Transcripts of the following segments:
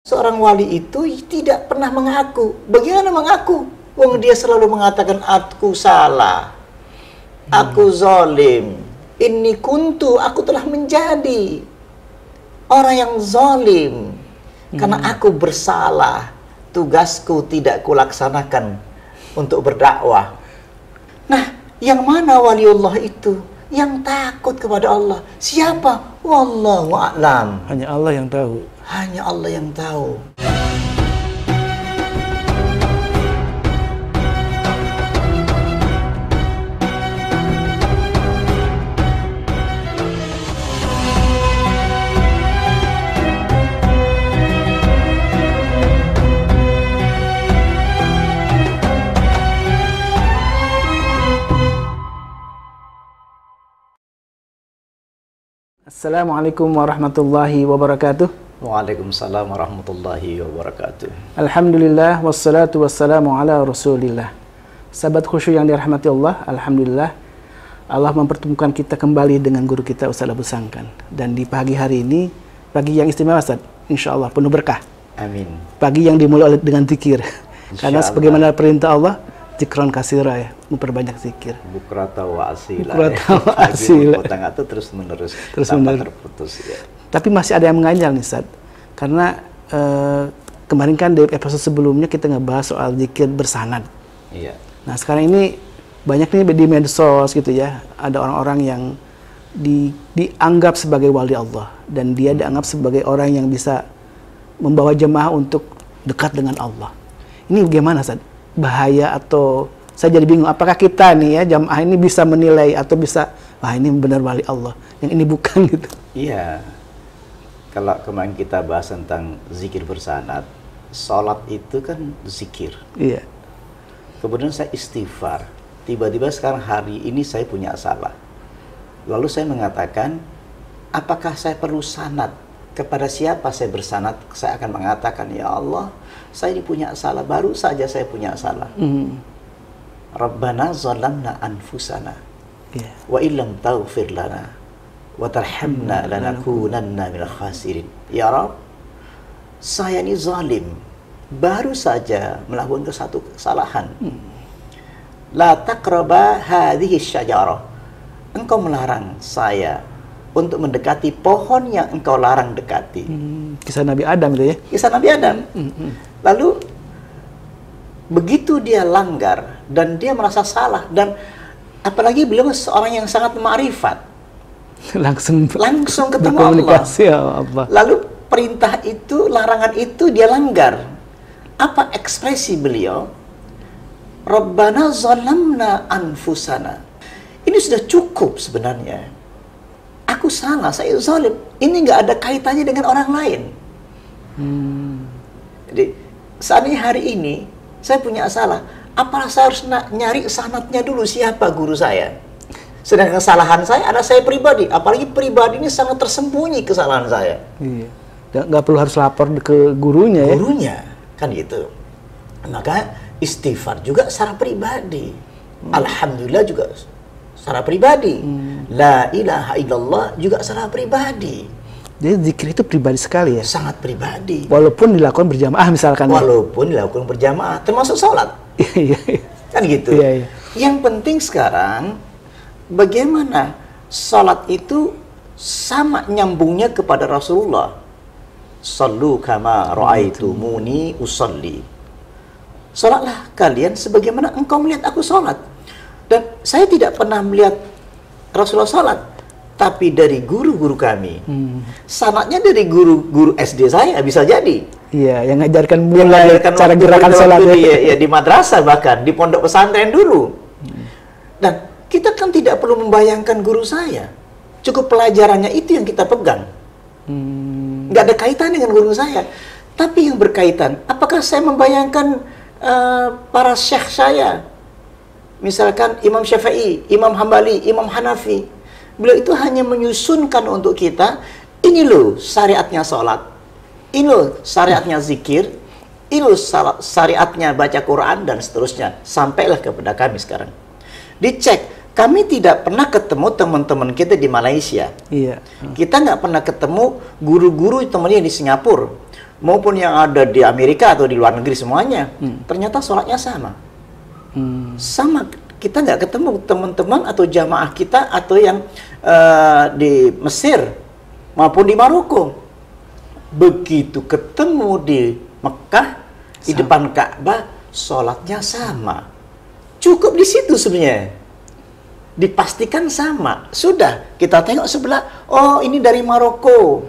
Seorang wali itu tidak pernah mengaku. Bagaimana mengaku? Wong dia selalu mengatakan aku salah, aku zalim, inni kuntu, aku telah menjadi orang yang zalim karena aku bersalah, tugasku tidak kulaksanakan untuk berdakwah. Nah, yang mana waliullah itu? Yang takut kepada Allah. Siapa? Wallahu a'lam. Hanya Allah yang tahu. Hanya Allah yang tahu. Assalamualaikum warahmatullahi wabarakatuh. Waalaikumsalam warahmatullahi wabarakatuh. Alhamdulillah wassalatu wassalamu ala Rasulillah. Sahabat khusyuk yang dirahmati Allah, alhamdulillah Allah mempertemukan kita kembali dengan guru kita Ustaz Abu Sangkan. Dan di pagi hari ini, pagi yang istimewa Ustaz, insyaallah penuh berkah. Amin. Pagi yang dimulai dengan zikir. Karena sebagaimana perintah Allah, zikron kasira, ya, memperbanyak zikir. Bukrata wa asila. Bukrata wa asila. Potong itu terus menerus. Terus tanpa menerus. terputus ya. Tapi masih ada yang mengganjal nih Ustaz. Karena kemarin kan di episode sebelumnya kita ngebahas soal zikir bersanad. Iya. Nah sekarang ini banyak nih di medsos gitu ya, ada orang-orang yang dianggap sebagai wali Allah dan dia dianggap sebagai orang yang bisa membawa jemaah untuk dekat dengan Allah. Ini bagaimana Ustaz? Bahaya atau saya jadi bingung, apakah kita nih ya jamaah ini bisa menilai atau bisa, wah ini benar wali Allah, yang ini bukan gitu. Iya. Kalau kemarin kita bahas tentang zikir bersanad, sholat itu kan zikir. Iya. Kemudian saya istighfar. Tiba-tiba sekarang hari ini saya punya salah. Lalu saya mengatakan, apakah saya perlu sanad? Kepada siapa saya bersanad? Saya akan mengatakan, ya Allah, saya ini punya salah. Baru saja saya punya salah. Rabbana zalamna anfusana. Iya. Wa illam taghfir lana wa tarhamna lanakunanna minal khasirin. Ya Rabb, saya ini zalim. Baru saja melakukan satu kesalahan. La taqraba hadhihi syajarah. Engkau melarang saya untuk mendekati pohon yang engkau larang dekati. Kisah Nabi Adam itu ya? Kisah Nabi Adam. Lalu begitu dia langgar dan dia merasa salah, dan apalagi beliau seorang yang sangat ma'rifat, langsung ketemu berkomunikasi Allah. Lalu perintah itu, larangan itu dia langgar. Apa ekspresi beliau? Rabbana zalamna anfusana. Ini sudah cukup sebenarnya. Aku salah, saya zalim. Ini nggak ada kaitannya dengan orang lain. Jadi, seandainya hari ini saya punya salah, apalah saya harus nyari sanadnya dulu, siapa guru saya? Sedangkan kesalahan saya ada saya pribadi, apalagi pribadi ini sangat tersembunyi kesalahan saya. Iya. Nggak perlu harus lapor ke gurunya ya? Gurunya, kan gitu. Maka istighfar juga secara pribadi. Alhamdulillah juga secara pribadi. La ilaha illallah juga secara pribadi. Jadi zikir itu pribadi sekali ya? Sangat pribadi. Walaupun dilakukan berjamaah misalkan. Walaupun dilakukan berjamaah, termasuk sholat. Iya. Kan gitu. Iya. Yang penting sekarang, bagaimana sholat itu sama nyambungnya kepada Rasulullah. Sallu kama ra'aitumuni usalli. Sholatlah kalian sebagaimana engkau melihat aku sholat. Dan saya tidak pernah melihat Rasulullah sholat, tapi dari guru-guru kami. Sanadnya dari guru-guru SD saya, bisa jadi. Iya, yang ngajarkan mulai cara gerakan sholat ya, di madrasah, bahkan di pondok pesantren dulu. Dan kita kan tidak perlu membayangkan guru saya. Cukup pelajarannya itu yang kita pegang. Nggak ada kaitan dengan guru saya. Tapi yang berkaitan, apakah saya membayangkan para syekh saya? Misalkan Imam Syafi'i, Imam Hambali, Imam Hanafi. Beliau itu hanya menyusunkan untuk kita, ini loh syariatnya sholat, ini loh syariatnya zikir, ini loh syariatnya baca Quran, dan seterusnya. Sampailah kepada kami sekarang. Dicek, kami tidak pernah ketemu teman-teman kita di Malaysia. Iya. Kita nggak pernah ketemu guru-guru temannya di Singapura, maupun yang ada di Amerika atau di luar negeri semuanya, ternyata sholatnya sama. Sama, kita nggak ketemu teman-teman atau jamaah kita atau yang di Mesir maupun di Maroko. Begitu ketemu di Mekah, di depan Ka'bah, sholatnya sama. Cukup di situ sebenarnya. Dipastikan sama. Sudah, kita tengok sebelah, oh ini dari Maroko.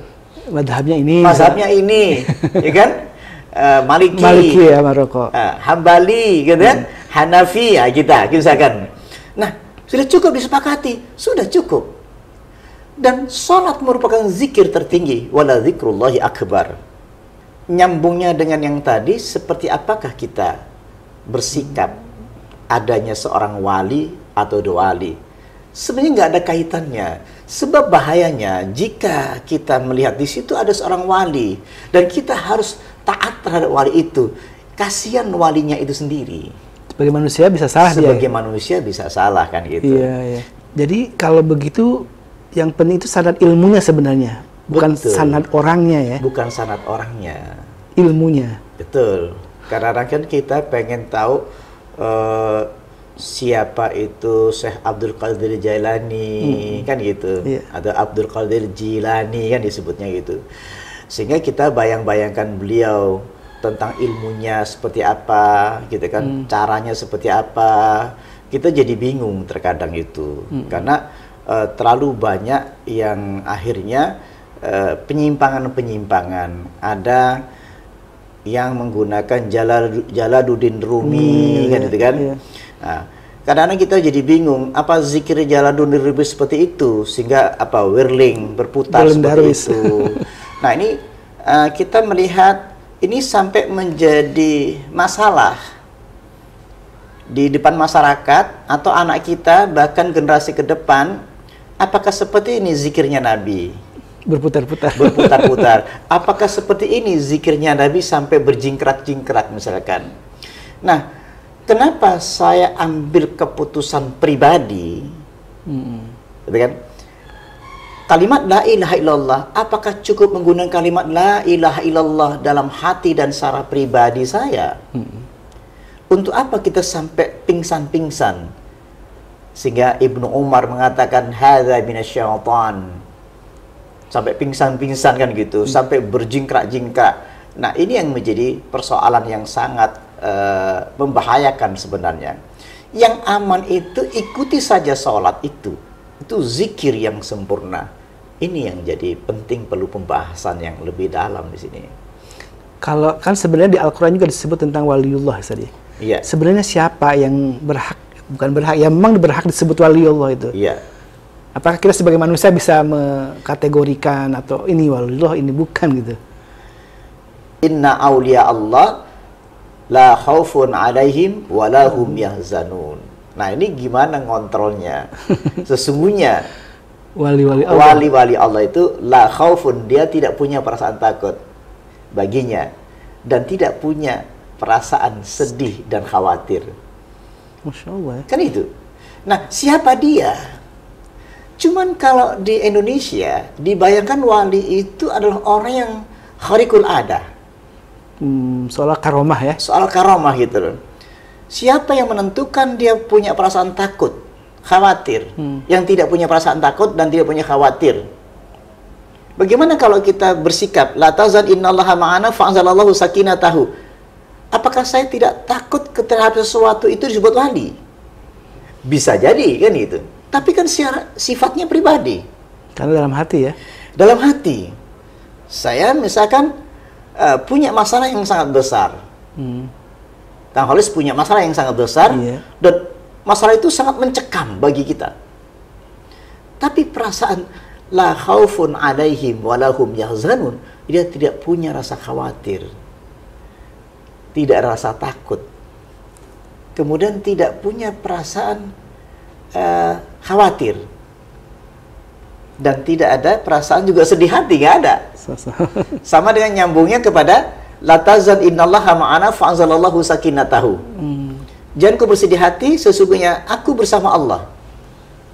Mazhabnya ini. Mazhabnya ini, ya kan? Maliki ya Maroko. Hambali, gitu kan? Hanafi, ya kita, misalkan. Nah, sudah cukup disepakati. Sudah cukup. Dan sholat merupakan zikir tertinggi. Wala zikrullahi akbar. Nyambungnya dengan yang tadi, seperti apakah kita bersikap adanya seorang wali atau wali? Sebenarnya nggak ada kaitannya. Sebab bahayanya jika kita melihat di situ ada seorang wali dan kita harus taat terhadap wali itu. Kasihan walinya itu sendiri. Sebagai manusia bisa salah dia. Sebagai manusia bisa salah kan gitu. Iya, iya. Jadi kalau begitu yang penting itu sanad ilmunya sebenarnya, bukan sanad orangnya ya. Bukan sanad orangnya. Ilmunya. Betul. Karena kan kita pengen tahu siapa itu Syekh Abdul Qadir Jailani, kan gitu. Iya. Atau Abdul Qadir Jilani kan disebutnya gitu. Sehingga kita bayang-bayangkan beliau tentang ilmunya seperti apa, gitu kan, caranya seperti apa. Kita jadi bingung terkadang itu. Karena terlalu banyak yang akhirnya penyimpangan-penyimpangan. Ada yang menggunakan Jalaluddin Rumi, kan gitu kan. Iya. Nah, kadang-kadang kita jadi bingung apa zikir Jalaluddin Rumi seperti itu, sehingga apa whirling berputar seperti itu. Nah, ini kita melihat ini sampai menjadi masalah di depan masyarakat atau anak kita, bahkan generasi ke depan. Apakah seperti ini zikirnya Nabi? Berputar-putar. Berputar-putar. Apakah seperti ini zikirnya Nabi sampai berjingkrak-jingkrak misalkan? Nah, kenapa saya ambil keputusan pribadi? Gitu kan? Kalimat la ilaha illallah, apakah cukup menggunakan kalimat la ilaha illallah dalam hati dan secara pribadi saya? Untuk apa kita sampai pingsan-pingsan? Sehingga Ibnu Umar mengatakan hadza minasyaitan. Sampai pingsan-pingsan kan gitu, sampai berjingkrak-jingkrak. Nah, ini yang menjadi persoalan yang sangat membahayakan sebenarnya. Yang aman itu ikuti saja sholat itu zikir yang sempurna. Ini yang jadi penting, perlu pembahasan yang lebih dalam di sini. Kalau kan sebenarnya di Al-Quran juga disebut tentang waliullah tadi. Iya. Sebenarnya siapa yang berhak, bukan berhak, ya memang berhak disebut waliullah itu. Iya. Apakah kita sebagai manusia bisa mengkategorikan atau ini waliullah, ini bukan gitu? Inna awliya Allah la khaufun alaihim wa la hum yahzanun. Nah, ini gimana ngontrolnya? Sesungguhnya wali-wali Allah itu la khaufun, dia tidak punya perasaan takut baginya dan tidak punya perasaan sedih dan khawatir. Masya Allah. Kan itu. Nah, siapa dia? Cuman kalau di Indonesia dibayangkan wali itu adalah orang yang khariqul adah. Soal karomah ya? Soal karomah gitu loh. Siapa yang menentukan dia punya perasaan takut, khawatir? Yang tidak punya perasaan takut dan tidak punya khawatir. Bagaimana kalau kita bersikap la tazan innallaha ma'ana fa'anzalallahu sakinatahu? Apakah saya tidak takut terhadap sesuatu itu disebut wali? Bisa jadi kan gitu. Tapi kan sifatnya pribadi. Karena dalam hati ya? Dalam hati. Saya misalkan punya masalah yang sangat besar. Kang Khalis punya masalah yang sangat besar. Iya. Dan masalah itu sangat mencekam bagi kita. Tapi perasaan la khaufun alaihim walahum yahzanun, dia tidak punya rasa khawatir. Tidak rasa takut. Kemudian tidak punya perasaan khawatir, dan tidak ada perasaan juga sedih hati, nggak ada. Sama dengan nyambungnya kepada la tazan innallaha ma'ana fa'anzalallahu sakinatahu. Jangan kau bersedih hati, sesungguhnya aku bersama Allah.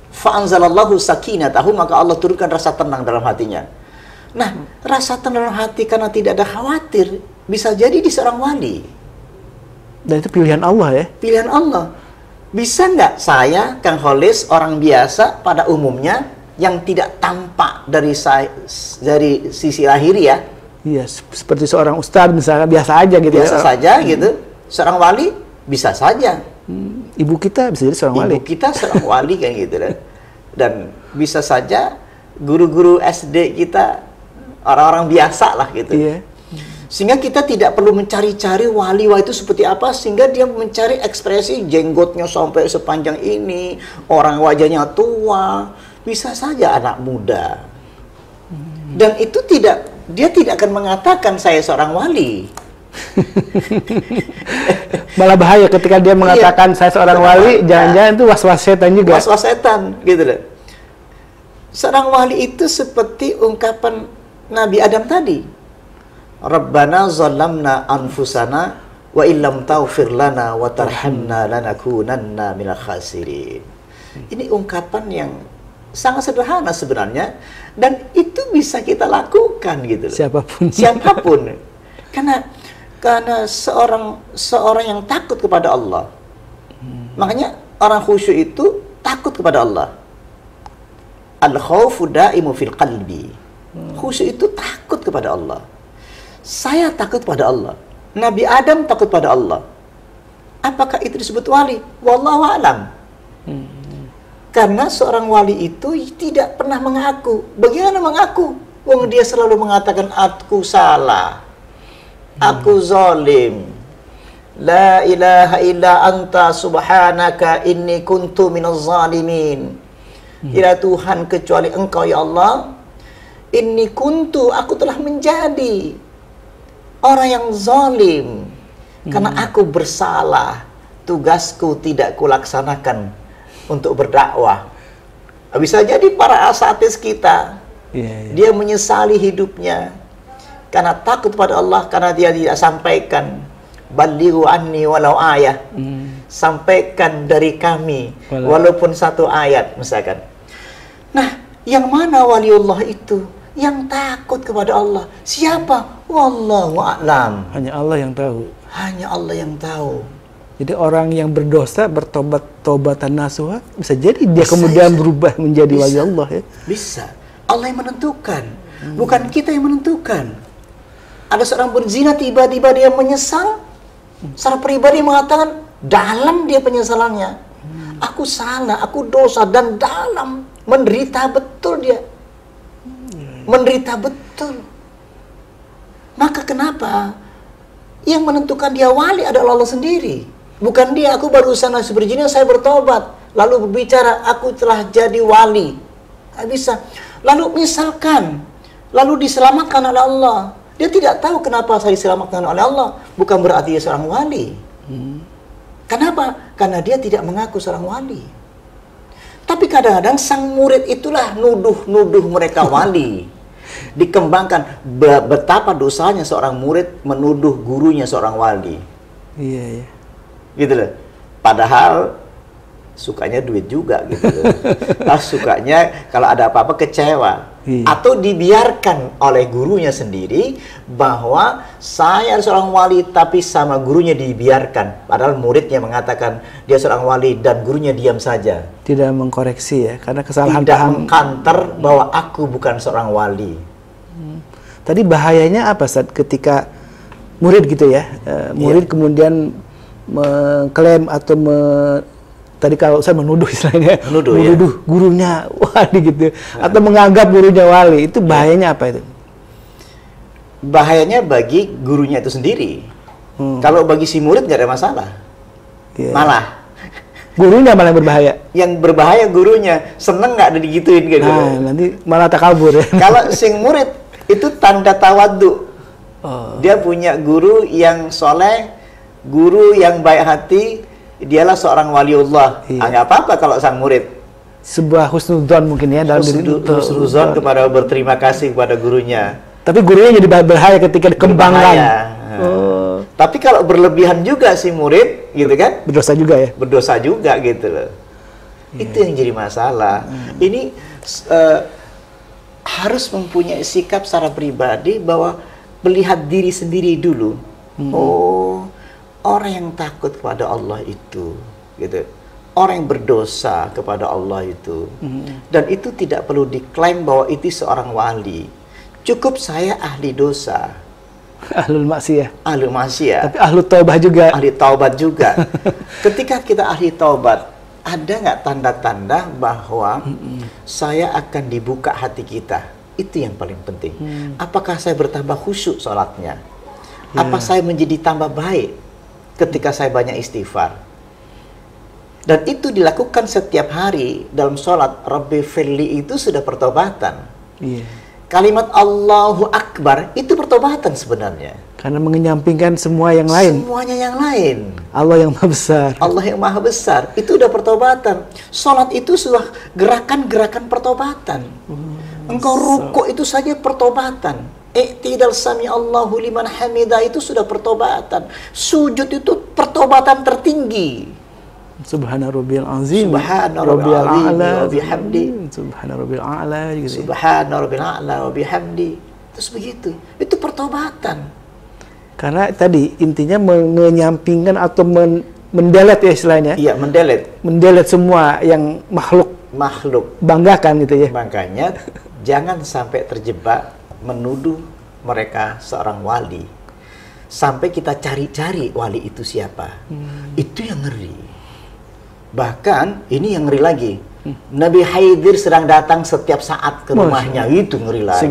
Fa'anzalallahu sakinatahu, maka Allah turunkan rasa tenang dalam hatinya. Nah, rasa tenang hati karena tidak ada khawatir bisa jadi di seorang wali. Dan itu pilihan Allah ya? Pilihan Allah. Bisa nggak saya, Kang Holis, orang biasa pada umumnya yang tidak tampak dari sisi lahiriah, iya, seperti seorang ustadz misalnya, biasa aja gitu biasa saja gitu. Seorang wali bisa saja. Ibu kita bisa jadi seorang wali. Ibu kita seorang wali kan gitu kan. Dan bisa saja guru-guru SD kita orang-orang biasa lah gitu. Iya. Sehingga kita tidak perlu mencari-cari wali itu seperti apa, sehingga dia mencari ekspresi jenggotnya sampai sepanjang ini, orang wajahnya tua, bisa saja anak muda. Dan itu dia tidak akan mengatakan saya seorang wali. Malah bahaya ketika dia mengatakan saya seorang wali, jangan-jangan itu was-was setan juga. Was-was setan, gitu loh. Seorang wali itu seperti ungkapan Nabi Adam tadi. Rabbana zalamna anfusana wa illam taghfir lana wa tarhamna lanakunanna minal khasirin. Ini ungkapan yang sangat sederhana sebenarnya, dan itu bisa kita lakukan gitu loh. Siapapun. Karena seorang yang takut kepada Allah. Makanya orang khusyuk itu takut kepada Allah. Al-khawfu da'imu fil qalbi. Khusyuk itu takut kepada Allah. Saya takut pada Allah. Nabi Adam takut pada Allah. Apakah itu disebut wali? Wallahu a'lam. Karena seorang wali itu tidak pernah mengaku. Bagaimana mengaku? Wong dia selalu mengatakan aku salah. Aku zalim. La ilaha illa anta subhanaka inni kuntu minaz zalimin. Tidak Tuhan kecuali Engkau ya Allah. Inni kuntu, aku telah menjadi orang yang zalim karena aku bersalah, tugasku tidak kulaksanakan untuk berdakwah. Bisa jadi para asatis kita, dia menyesali hidupnya karena takut pada Allah, karena dia tidak sampaikan balighu anni walau ayah, sampaikan dari kami walaupun satu ayat misalkan. Nah, yang mana waliullah itu? Yang takut kepada Allah. Siapa? Wallahu a'lam. Hanya Allah yang tahu. Hanya Allah yang tahu. Jadi orang yang berdosa bertobat taubatan nasuha, bisa jadi dia kemudian berubah menjadi wali Allah ya. Bisa. Allah yang menentukan. Bukan kita yang menentukan. Ada seorang berzina tiba-tiba dia menyesal. Secara pribadi mengatakan dalam dia penyesalannya. Aku salah, aku dosa, dan dalam menderita betul dia. Menderita betul. Maka kenapa yang menentukan dia wali adalah Allah sendiri? Bukan dia, aku barusan masih berzina, saya bertobat, lalu berbicara aku telah jadi wali. Nggak bisa. Lalu misalkan, lalu diselamatkan oleh Allah. Dia tidak tahu kenapa saya diselamatkan oleh Allah. Bukan berarti dia seorang wali. Kenapa? Karena dia tidak mengaku seorang wali. Tapi kadang-kadang sang murid itulah nuduh mereka wali. Dikembangkan betapa dosanya seorang murid menuduh gurunya seorang wali. Iya. Gitu loh. Padahal sukanya duit juga gitu loh. Sukanya kalau ada apa-apa kecewa. Atau dibiarkan oleh gurunya sendiri bahwa saya seorang wali tapi sama gurunya dibiarkan. Padahal muridnya mengatakan dia seorang wali dan gurunya diam saja. Tidak mengkoreksi ya, karena kesalahan tidak paham. mengkanter bahwa aku bukan seorang wali. Tadi bahayanya apa saat ketika murid gitu ya, murid kemudian mengklaim atau tadi kalau saya menuduh istilahnya, menuduh gurunya wali gitu, atau menganggap gurunya wali, itu bahayanya apa itu? Bahayanya bagi gurunya itu sendiri. Kalau bagi si murid nggak ada masalah. Malah gurunya malah yang berbahaya. Yang berbahaya gurunya, seneng nggak ada digituin gitu. Nah, nanti malah takabur ya. Kalau sing murid itu tanda tawadhu. Dia punya guru yang soleh, guru yang baik hati, dialah seorang waliullah. Nggak apa-apa kalau sang murid. Sebuah husnudzon mungkin ya dalam diri itu. Husnudzon kepada berterima kasih kepada gurunya. Tapi gurunya jadi berbahaya ketika dikembangkan. Tapi kalau berlebihan juga si murid, gitu kan? Berdosa juga ya? Berdosa juga gitu loh. Itu yang jadi masalah. Ini harus mempunyai sikap secara pribadi bahwa melihat diri sendiri dulu. Oh, orang yang takut kepada Allah itu, gitu. Orang yang berdosa kepada Allah itu. Dan itu tidak perlu diklaim bahwa itu seorang wali. Cukup saya ahli dosa. Ahlul maksiyah. Ahli maksiat. Tapi ahlu taubah juga. Ahli taubat juga. Ketika kita ahli taubat, ada nggak tanda-tanda bahwa saya akan dibuka hati kita? Itu yang paling penting. Apakah saya bertambah khusyuk sholatnya? Apa saya menjadi tambah baik ketika saya banyak istighfar? Dan itu dilakukan setiap hari dalam sholat. Rabbi firli itu sudah pertobatan. Kalimat Allahu Akbar itu pertobatan sebenarnya. Karena mengenyampingkan semua yang lain. Semuanya yang lain. Allah yang maha besar. Allah yang maha besar. Itu udah pertobatan. Sholat itu sudah gerakan-gerakan pertobatan. Engkau rukuk itu saja pertobatan. Iktidal sami Allahu liman hamidah itu sudah pertobatan. Sujud itu pertobatan tertinggi. Subhana rabbil azim. Subhana rabbil azim wa bihamdi. Subhana rabbil a'la gitu. Subhana rabbil a'la wa bihamdi. Terus begitu. Itu pertobatan. Karena tadi intinya menyampingkan atau mendelet ya istilahnya. Iya, mendelet. Mendelet semua yang makhluk banggakan gitu ya. Makanya jangan sampai terjebak menuduh mereka seorang wali. Sampai kita cari-cari wali itu siapa. Itu yang ngeri. Bahkan ini yang ngeri lagi. Nabi Khidir sedang datang setiap saat ke rumahnya. Itu ngeri lagi.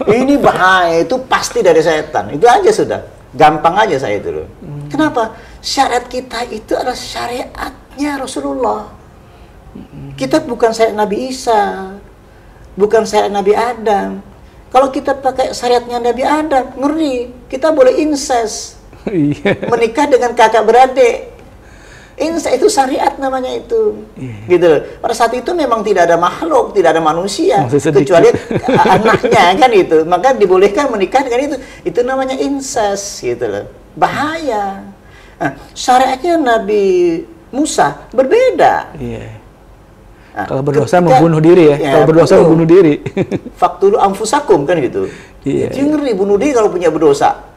Ini bahaya, itu pasti dari setan. Itu aja sudah. Gampang aja saya itu loh. Kenapa? Syariat kita itu adalah syariatnya Rasulullah. Kita bukan syariat Nabi Isa. Bukan syariat Nabi Adam. Kalau kita pakai syariatnya Nabi Adam, ngeri. Kita boleh incest. Menikah dengan kakak beradik. Insya itu syariat namanya itu, gitu loh. Pada saat itu memang tidak ada makhluk, tidak ada manusia, kecuali anaknya kan itu. Maka dibolehkan menikah dengan itu. Itu namanya incest, gitu loh. Bahaya. Nah, syariatnya Nabi Musa berbeda. Nah, kalau berdosa membunuh diri ya. Kalau berdosa membunuh diri. Faktulu anfusakum kan gitu. Itu ngeri, bunuh diri kalau punya berdosa.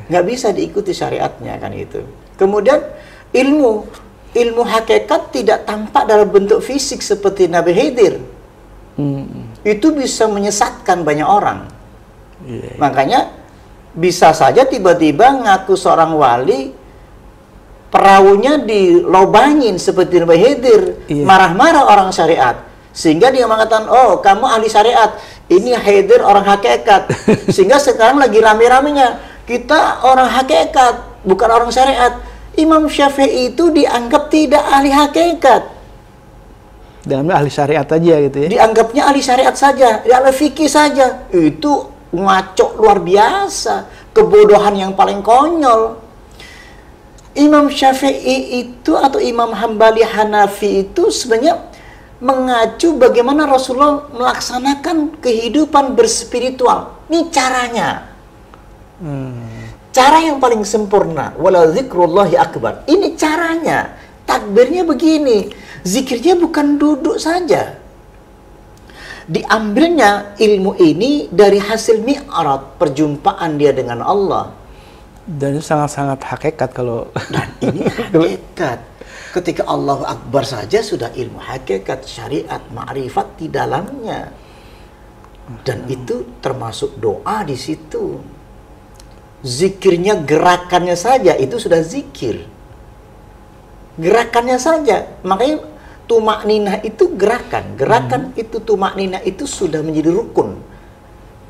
Nggak bisa diikuti syariatnya kan itu. Kemudian ilmu hakikat tidak tampak dalam bentuk fisik seperti Nabi Khidir. Itu bisa menyesatkan banyak orang. Makanya bisa saja tiba-tiba ngaku seorang wali, perahunya dilobangin seperti Nabi Khidir. Marah-marah orang syariat. Sehingga dia mengatakan, oh kamu ahli syariat, ini Khidir orang hakikat. Sehingga sekarang lagi rame-ramenya, kita orang hakikat, bukan orang syariat. Imam Syafi'i itu dianggap tidak ahli hakikat. Dalamnya ahli syariat aja gitu ya. Dianggapnya ahli syariat saja, ahli fikih saja. Itu ngaco luar biasa, kebodohan yang paling konyol. Imam Syafi'i itu atau Imam Hambali Hanafi itu sebenarnya mengacu bagaimana Rasulullah melaksanakan kehidupan berspiritual. Ini caranya. Cara yang paling sempurna, wala zikrullahi akbar. Ini caranya. Takbirnya begini. Zikirnya bukan duduk saja. Diambilnya ilmu ini dari hasil mi'raj, perjumpaan dia dengan Allah. Dan itu sangat-sangat hakikat kalau... Dan ini hakikat. Ketika Allahu Akbar saja sudah ilmu hakikat, syariat, ma'rifat di dalamnya. Dan itu termasuk doa di situ. Zikirnya, gerakannya saja itu sudah zikir. Gerakannya saja. Makanya tumak ninah itu gerakan. Gerakan itu tumak ninah itu sudah menjadi rukun.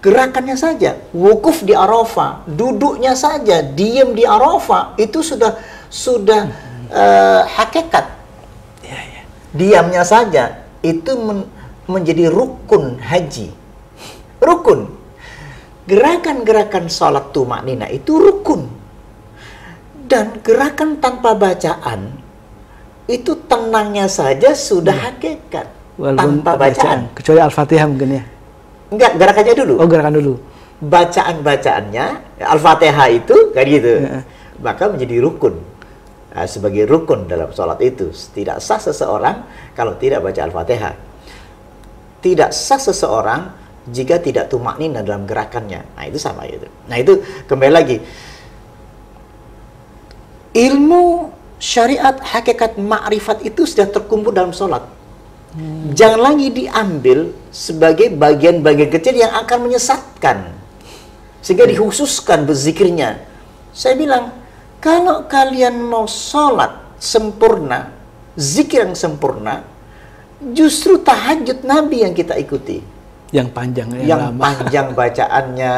Gerakannya saja. Wukuf di Arafah, duduknya saja, diam di Arafah itu sudah hakikat. Diamnya saja itu menjadi rukun haji. Rukun. Gerakan-gerakan sholat tumak nina itu rukun. Dan gerakan tanpa bacaan itu tenangnya saja sudah hakikat. Walaupun tanpa bacaan. Kecuali Al-Fatihah mungkin ya? Enggak, gerakannya dulu. Oh, gerakan dulu. Bacaan-bacaannya, Al-Fatihah itu kayak gitu. Maka menjadi rukun. Nah, sebagai rukun dalam sholat itu. Tidak sah seseorang kalau tidak baca Al-Fatihah. Tidak sah seseorang jika tidak tumaknina dalam gerakannya. Nah, itu sama itu. Nah, itu kembali lagi. Ilmu syariat, hakikat ma'rifat itu sudah terkumpul dalam sholat. Jangan lagi diambil sebagai bagian-bagian kecil yang akan menyesatkan. Sehingga dikhususkan berzikirnya. Saya bilang, kalau kalian mau sholat sempurna, zikir yang sempurna, justru tahajud Nabi yang kita ikuti. Yang panjang, yang panjang bacaannya,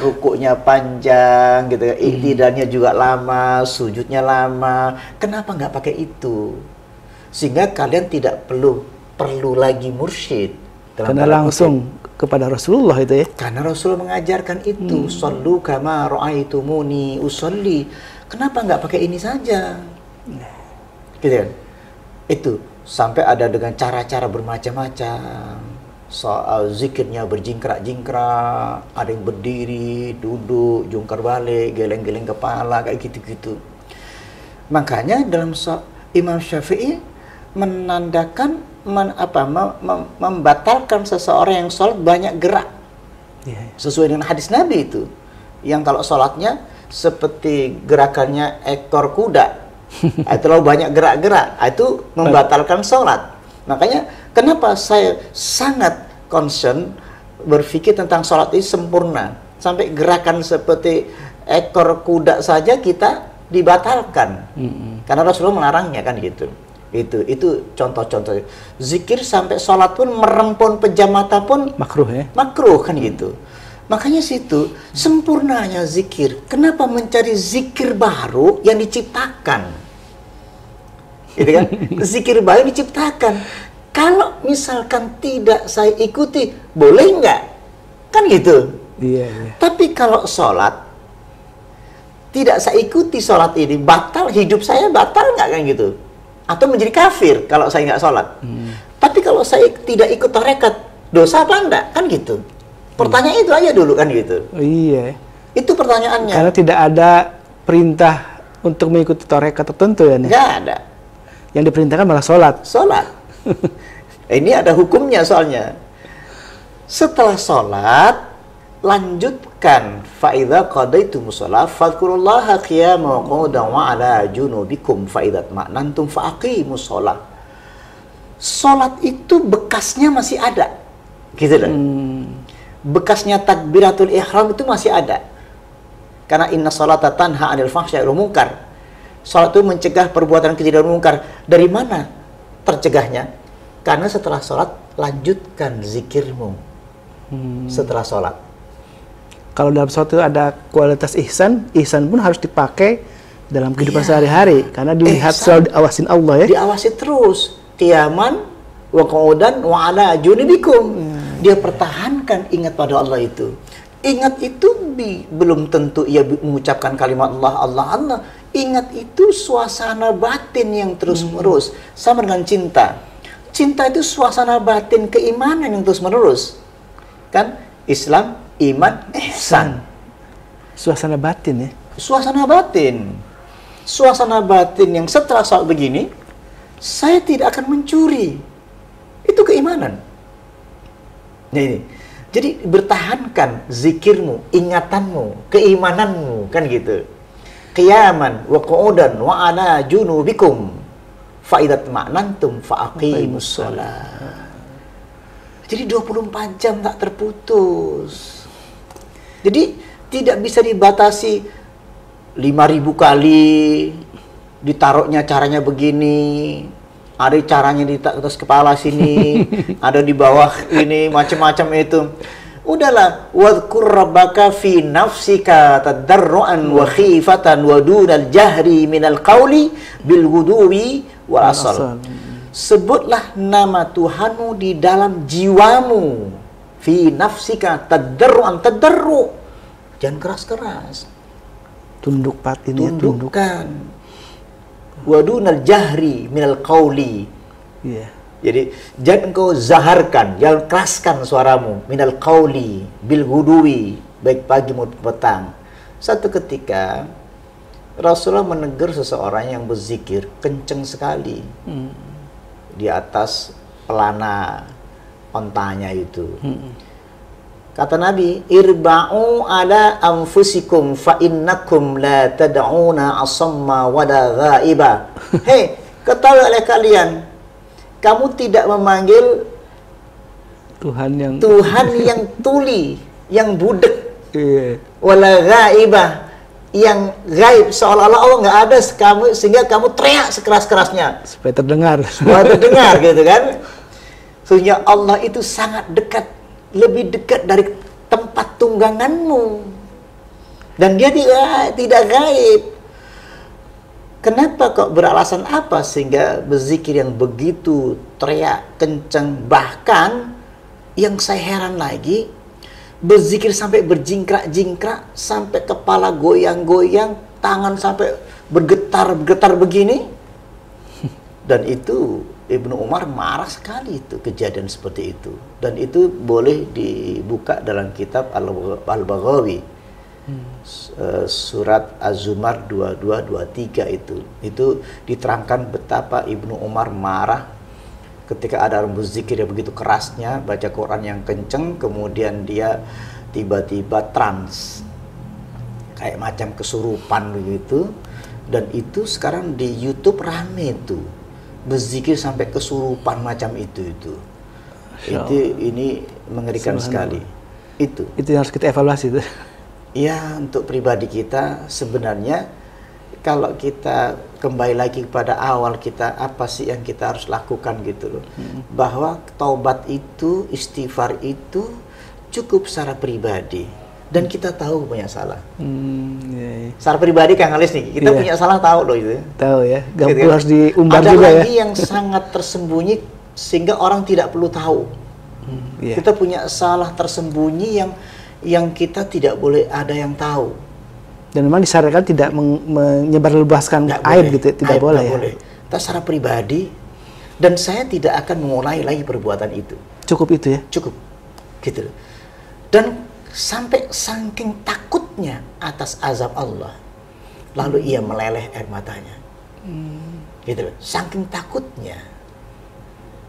rukuknya panjang, gitu kan. Iktidalnya juga lama, sujudnya lama. Kenapa nggak pakai itu? Sehingga kalian tidak perlu lagi mursyid. Karena langsung kepada Rasulullah itu ya. Karena Rasulullah mengajarkan itu. Sallu kama ra'aitumuni usolli. Kenapa nggak pakai ini saja? Gitu kan? Itu sampai ada dengan cara-cara bermacam-macam. Soal zikirnya berjingkrak-jingkrak, ada yang berdiri, duduk, jungkar balik, geleng-geleng kepala, kayak gitu-gitu. Makanya dalam Imam Syafi'i menandakan membatalkan seseorang yang sholat banyak gerak. Sesuai dengan hadis Nabi itu. Yang kalau sholatnya seperti gerakannya ekor kuda. Terlalu banyak gerak-gerak. Itu membatalkan sholat. Makanya kenapa saya sangat concern berpikir tentang sholat ini sempurna. Sampai gerakan seperti ekor kuda saja kita dibatalkan. Karena Rasulullah melarangnya kan gitu. Itu contoh-contoh. Zikir sampai sholat pun, merempun pejam mata pun makruh ya? Makruh kan gitu. Makanya situ sempurnanya zikir. Kenapa mencari zikir baru yang diciptakan? Gitu kan? Zikir baru diciptakan. Kalau misalkan tidak saya ikuti, boleh nggak? Kan gitu. Iya. Tapi kalau sholat, tidak saya ikuti sholat ini, batal, hidup saya batal nggak kan gitu? Atau menjadi kafir kalau saya nggak sholat. Tapi kalau saya tidak ikut tarekat, dosa apa enggak? Kan gitu. Pertanyaan itu aja dulu kan gitu. Iya. Itu pertanyaannya. Karena tidak ada perintah untuk mengikuti tarekat tertentu ya nih. Nggak ada. Yang diperintahkan malah sholat. Sholat. Ini ada hukumnya soalnya. Setelah sholat, lanjutkan. Fa'idha qadaitumus sholat, fadkurullaha qiyama wa qu'udan wa ala junubikum fa'idat ma'nantum fa'aqimus sholat. Sholat itu bekasnya masih ada. Gitu loh. Bekasnya takbiratul ihram itu masih ada. Karena inna sholata tanha 'anil fahsya'i wal munkar. Sholat itu mencegah perbuatan keji dan munkar. Dari mana tercegahnya? Karena setelah sholat, lanjutkan zikirmu. Setelah sholat. Kalau dalam sholat itu ada kualitas ihsan, ihsan pun harus dipakai dalam kehidupan sehari-hari. Karena dilihat selalu diawasin Allah ya. Diawasi terus. Qiyaman wa qu'udan wa ala junubikum. Dia pertahankan ingat pada Allah itu. Ingat itu belum tentu ia mengucapkan kalimat Allah. Ingat itu suasana batin yang terus-menerus. Sama dengan cinta. Cinta itu suasana batin keimanan yang terus-menerus. Kan? Islam, iman, ihsan. Suasana batin ya? Suasana batin. Suasana batin yang setelah sholat begini, saya tidak akan mencuri. Itu keimanan. Nah ini. Jadi bertahankan zikirmu, ingatanmu, keimananmu, kan gitu. Qiyaman wa qu'udan wa ala junubikum fa'idat ma'nantum fa'aqimus shalah. Jadi 24 jam tak terputus. Jadi tidak bisa dibatasi 5.000 kali, ditaruhnya caranya begini, ada caranya di atas kepala sini, ada di bawah ini, macam-macam itu. Udahlah, wadhkur rabbaka fi nafsika tadarruan wa khifatan wa dunal jahri minal qawli bil ghuduwi wal asal. Sebutlah nama Tuhanmu di dalam jiwamu. Fi nafsika tadarruan, tadarru. Jangan keras-keras. Tunduk batinnya, tundukkan. Wa dunal jahri minal qawli. Iya. Jadi jangan engkau zaharkan, jangan keraskan suaramu minal qauli bil ghuduwi, baik pagi maupun petang. Satu ketika Rasulullah menegur seseorang yang berzikir kenceng sekali di atas pelana ontanya itu. Kata Nabi, irba'u ala anfusikum fa innakum la tad'una asamma wala ghaiba. Hei, ketahui oleh kalian, kamu tidak memanggil Tuhan yang tuli, yang budek, wala ghaibah, yang gaib, seolah-olah Allah nggak ada kamu, sehingga kamu teriak sekeras-kerasnya supaya terdengar gitu kan. Sehingga Allah itu sangat dekat, lebih dekat dari tempat tungganganmu, dan dia tidak gaib. Kenapa kok, beralasan apa sehingga berzikir yang begitu teriak kencang? Bahkan yang saya heran lagi, berzikir sampai berjingkrak-jingkrak, sampai kepala goyang-goyang, tangan sampai bergetar-getar begini. Dan itu Ibnu Umar marah sekali itu kejadian seperti itu. Dan itu boleh dibuka dalam kitab Al-Baghawi, surat Az-Zumar 22-23 itu diterangkan betapa Ibnu Umar marah ketika ada orang berzikir yang begitu kerasnya, baca Quran yang kenceng, kemudian dia tiba-tiba trans, kayak macam kesurupan begitu. Dan itu sekarang di YouTube rame tuh, berzikir sampai kesurupan macam itu. Ini mengerikan sekali. Itu yang harus kita evaluasi itu. Ya, untuk pribadi kita sebenarnya, kalau kita kembali lagi kepada awal kita, apa sih yang kita harus lakukan gitu loh. Bahwa taubat itu, istighfar itu cukup secara pribadi. Dan kita tahu punya salah. Secara pribadi Kang Alis nih, kita punya salah, tahu loh itu. Tahu ya, gak gitu, harus diumbar ada juga ya. Ada lagi yang sangat tersembunyi sehingga orang tidak perlu tahu. Kita punya salah tersembunyi yang kita tidak boleh ada yang tahu. Dan memang disarankan tidak menyebarluaskan aib gitu, tidak boleh ya. Kita secara pribadi, dan saya tidak akan mengulangi lagi perbuatan itu. Cukup itu ya? Cukup. Gitu. Dan sampai saking takutnya atas azab Allah, lalu ia meleleh air matanya. Gitu loh, saking takutnya.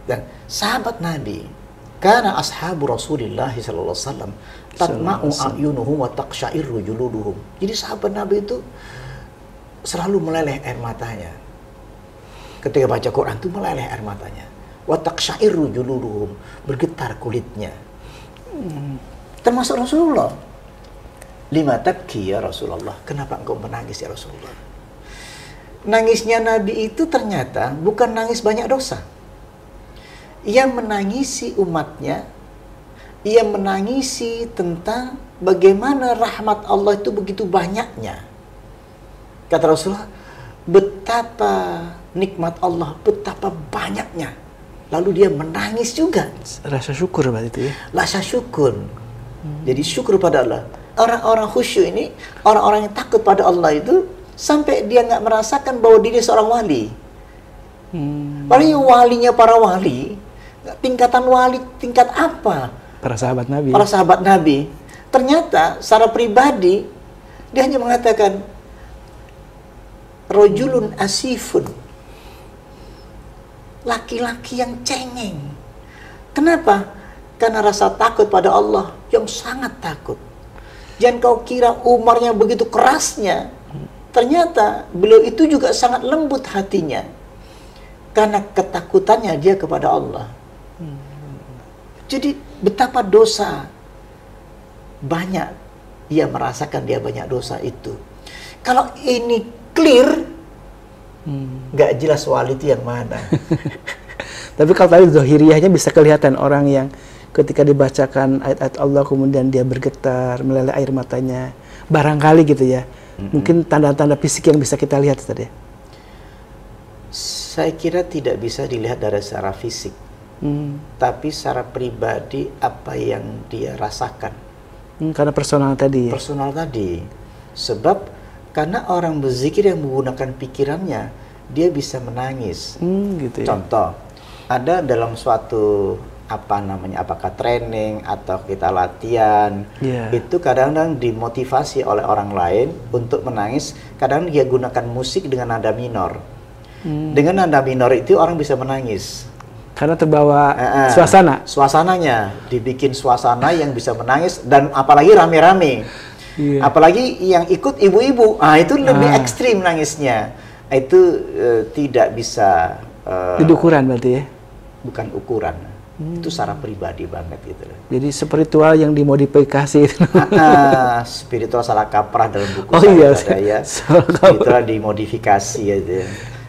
Dan sahabat Nabi, karena ashabu Rasulullah sallallahu alaihi wasallam tatma'u a'yunuhum wa taqsha'iru juluduhum. Jadi sahabat Nabi itu selalu meleleh air matanya. Ketika baca Quran itu meleleh air matanya. Wa taqsha'iru juluduhum, bergetar kulitnya. Termasuk Rasulullah. Lima tabki ya Rasulullah, kenapa engkau menangis ya Rasulullah? Nangisnya Nabi itu ternyata bukan nangis banyak dosa. Ia menangisi umatnya, ia menangisi tentang bagaimana rahmat Allah itu begitu banyaknya. Kata Rasulullah, betapa nikmat Allah, betapa banyaknya. Lalu dia menangis juga. Rasa syukur berarti itu ya? Rasa syukur. Jadi syukur pada Allah. Orang-orang khusyuk ini, orang-orang yang takut pada Allah itu, sampai dia nggak merasakan bahwa diri seorang wali. Paling walinya para wali, tingkatan wali tingkat apa? Para sahabat Nabi. Para sahabat Nabi. Ternyata secara pribadi dia hanya mengatakan rojulun asifun, laki-laki yang cengeng. Kenapa? Karena rasa takut pada Allah yang sangat takut. Jangan kau kira Umarnya begitu kerasnya. Ternyata beliau itu juga sangat lembut hatinya. Karena ketakutannya dia kepada Allah. Jadi betapa dosa banyak, dia merasakan dia banyak dosa itu. Kalau ini clear, nggak jelas wali itu yang mana. Tapi kalau tadi zahiriyahnya bisa kelihatan orang yang ketika dibacakan ayat-ayat Allah kemudian dia bergetar, meleleh air matanya. Barangkali gitu ya. Mungkin tanda-tanda fisik yang bisa kita lihat tadi. Saya kira tidak bisa dilihat dari secara fisik. Tapi secara pribadi apa yang dia rasakan. Karena personal tadi ya? Personal tadi. Sebab karena orang berzikir yang menggunakan pikirannya, dia bisa menangis. Gitu ya? Contoh, ada dalam suatu apakah training atau kita latihan, itu kadang-kadang dimotivasi oleh orang lain untuk menangis. Kadang dia gunakan musik dengan nada minor. Dengan nada minor itu orang bisa menangis. Karena terbawa suasana. Suasananya, dibikin suasana yang bisa menangis, dan apalagi rame-rame. Apalagi yang ikut ibu-ibu, itu lebih ekstrim nangisnya. Itu tidak bisa. Jadi ukuran berarti ya? Bukan ukuran. Itu secara pribadi banget gitu loh. Jadi spiritual yang dimodifikasi itu. Spiritual salah kaprah dalam buku ada ya. Spiritual dimodifikasi gitu.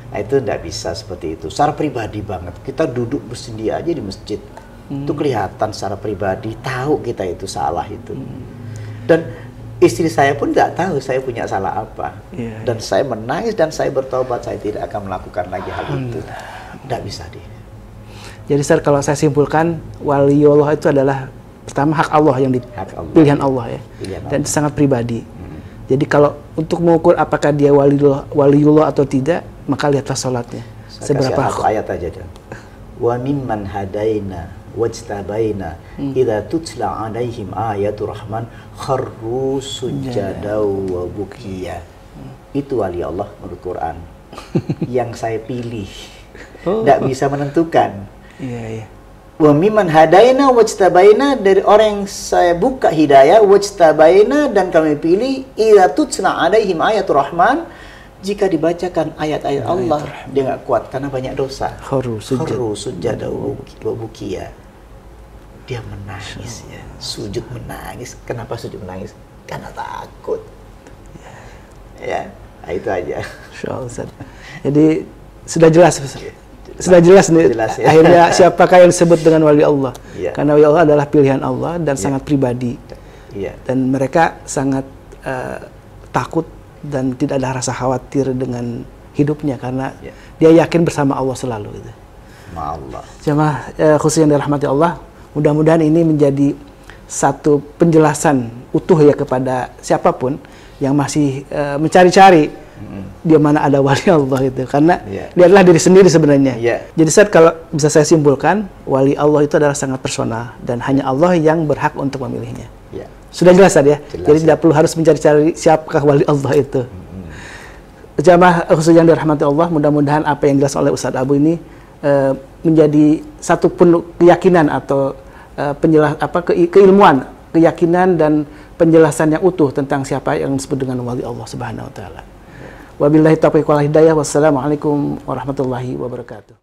Nah, itu enggak bisa seperti itu. Secara pribadi banget. Kita duduk bersendiri aja di masjid. Itu kelihatan secara pribadi, tahu kita itu salah itu. Dan istri saya pun nggak tahu saya punya salah apa. Dan saya menangis dan saya bertobat, saya tidak akan melakukan lagi hal itu. Nggak bisa deh. Jadi kalau saya simpulkan, waliullah itu adalah pertama hak Allah yang pilihan Allah ya. Dan sangat pribadi. Jadi kalau untuk mengukur apakah dia waliullah atau tidak, maka lihatlah sholatnya. Seberapa ayat aja deh. Wa mimman hadaina wajtabaina idza tutla alaihim ayatul rahman kharru sujada wa bukiya. Itu wali Allah menurut Quran. Yang saya pilih. Tidak bisa menentukan. Wa mimman hadaina wajtabaina, dari orang yang saya buka hidayah, wajtabaina, dan kami pilih, idza tutla alaihim ayatul rahman, jika dibacakan ayat-ayat Allah dia nggak kuat karena banyak dosa. Kharru sujada wa bukiya. Dia menangis ya, sujud menangis. Kenapa sujud menangis? Karena takut. Ya, itu aja. Jadi sudah jelas, sudah jelas nih. Ya. Akhirnya siapakah yang disebut dengan wali Allah? Karena wali Allah adalah pilihan Allah dan sangat pribadi. Dan mereka sangat takut dan tidak ada rasa khawatir dengan hidupnya karena dia yakin bersama Allah selalu. Gitu. Jamaah khusus yang dirahmati Allah. Mudah-mudahan ini menjadi satu penjelasan utuh ya kepada siapapun yang masih mencari-cari di mana ada wali Allah itu, karena dia adalah diri sendiri sebenarnya. Jadi kalau bisa saya simpulkan, wali Allah itu adalah sangat personal dan hanya Allah yang berhak untuk memilihnya. Sudah jelas tadi ya. Jadi tidak perlu harus mencari-cari siapakah wali Allah itu. Jamaah khusus yang dirahmati Allah, mudah-mudahan apa yang dijelaskan oleh Ustadz Abu ini menjadi satu keyakinan atau keilmuan, keyakinan dan penjelasan yang utuh tentang siapa yang disebut dengan wali Allah Subhanahu wa taala. Wabillahi taufiq wal hidayah. Wassalamualaikum warahmatullahi wabarakatuh.